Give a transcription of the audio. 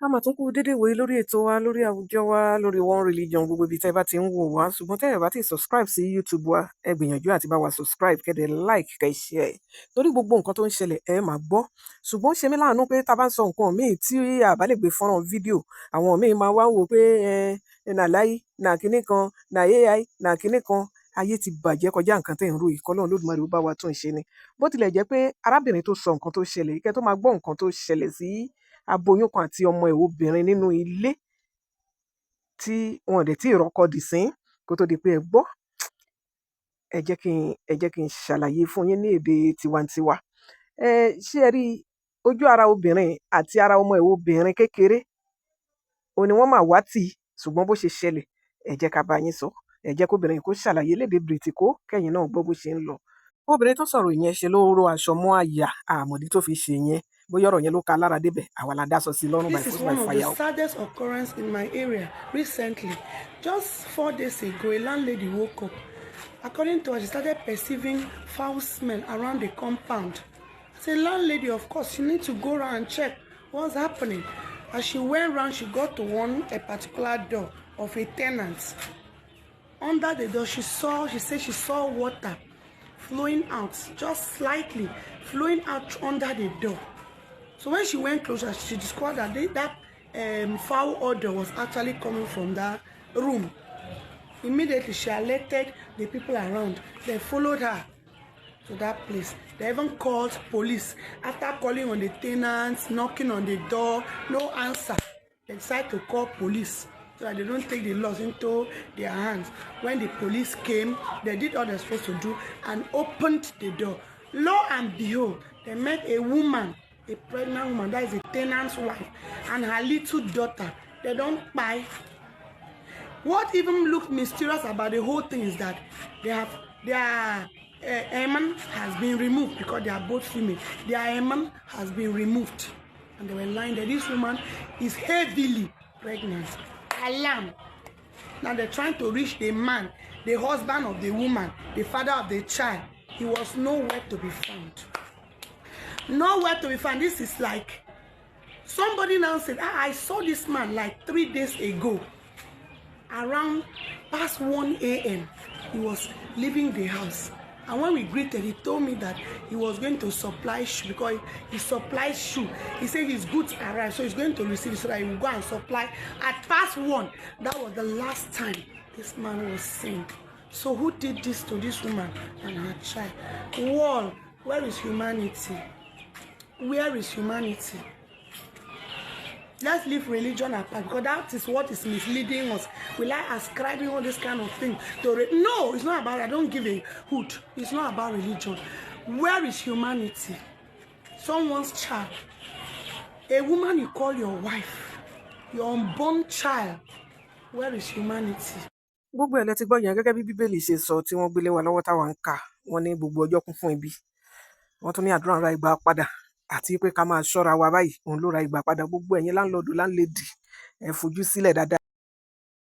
A máa tún kú dédé wòye lórí ètò wa lórí àwùjọ wa lórí One Religion gbogbo ibi tẹ́ ẹ bá ti ń wò wá ṣùgbọ́n tẹ́ ẹ bá ti subscribe sí YouTube wa ẹ gbìyànjú àti bá wa subscribe kẹ́dẹ̀ like kẹ́ share torí gbogbo nǹkan tó ń ṣẹlẹ̀ ẹ máa gbọ́ ṣùgbọ́n ṣe mí láàánú pé tá a bá ń sọ nǹkan míì tí a bá lè gbé fọ́nrán fídíò àwọn míì máa wá wò pé nà láyé nà kinní kan nà AI nà kinní kan ayé ti bàjẹ́ kọjá nǹkan tẹ́ ń ro ìkọlọ́run Olódùmarè ó bá wa tún ṣe ni bó tilẹ̀ jẹ́ pé arábìnrin tó sọ nǹkan tó ṣẹlẹ̀ kẹ́ tó máa gbọ́ nǹkan tó ṣẹlẹ̀ sí aboyún kan àti ọmọ ẹ̀ obìnrin nínú ilé tí wọn ò dẹ̀ tí ì rọ́kọ dì sín kó tó di pé ẹ gbọ́ ẹ jẹ́ kí n ṣàlàyé fún yín ní èdè tiwantiwa ṣé ẹ rí ojú ara obìnrin àti ara ọmọ ẹ̀ obìnrin kékeré òun ni wọ́n máa wá tì ṣùgbọ́n bó ṣe ṣẹlẹ̀ ẹ jẹ́ ká bá yín sọ ẹ jẹ́ kóbìnrin kó ṣàlàyé lédè bìrìtìkó kẹ́yìn náà gbọ́ bó ṣe ń lọ obìnrin tó sọ̀rọ̀ ìyẹn ṣe ló ró aṣọ mọ́ àyà àmọ̀dí tó fi ṣe yẹn bóyá ọ̀rọ̀ yẹn ló ka lára débẹ̀ àwa la dá sọ sí lọ́rùn by force by fire. This is one of the saddest occurrence in my area recently. Just 4 days ago, a landlady woke up. According to her, she started perceiving foul smell around the compound. As a landlady, of course, she needs to go around and check what's happening. As she went around, she got to a particular door of a tenant. Under the door, she said she saw water flowing out, just slightly flowing out under the door. So when she went closer, she discovered that foul odor was actually coming from that room. Immediately, she alerted the people around. They followed her to that place. They even called police. After calling on the tenants, knocking on the door, no answer. They decided to call police so that they don't take the laws into their hands. When the police came, they did what they're supposed to do and opened the door. Lo and behold, they met a woman, a pregnant woman, that is a tenant's wife, and her little daughter. They don't buy. What even looked mysterious about the whole thing is that their hymen has been removed because they are both female. Their hymen has been removed, and they were lying there. This woman is heavily pregnant. Alarm. Now they're trying to reach the man, the husband of the woman, the father of the child. He was nowhere to be found. Nowhere to be found. This is like somebody now said, I saw this man like 3 days ago around past 1 a.m. he was leaving the house, and when we greeted, he told me that he was going to supply shoe because he supplies shoe. He said his goods arrived, so he's going to receive it so that he will go and supply at past 1. That was the last time this man was seen. So who did this to this woman and her child? Wall, where is humanity? Where is humanity? Let's leave religion apart because that is what is misleading us. We like ascribing all this kind of thing to no, it's not about it. I don't give a hoot. It's not about religion. Where is humanity? Someone's child. A woman you call your wife. Your unborn child. Where is humanity? Gbogbo ẹ̀ lẹ ti gbọ́ yẹn gẹ́gẹ́ bí Bíbélì ṣe sọ tí wọ́n gbélé wa lọ́wọ́ táwa ń kà wọ́n ní gbogbo ọjọ́ kún fún ibi wọ́n tún ní àdúrà ra ìgbà padà àti pé ká máa ṣọ́ra wa báyìí òun ló ra ìgbà padà gbogbo ẹ̀yin láńlọ́ọ̀dù láńlẹ́dì ẹ fojú sílẹ̀ dáadáa.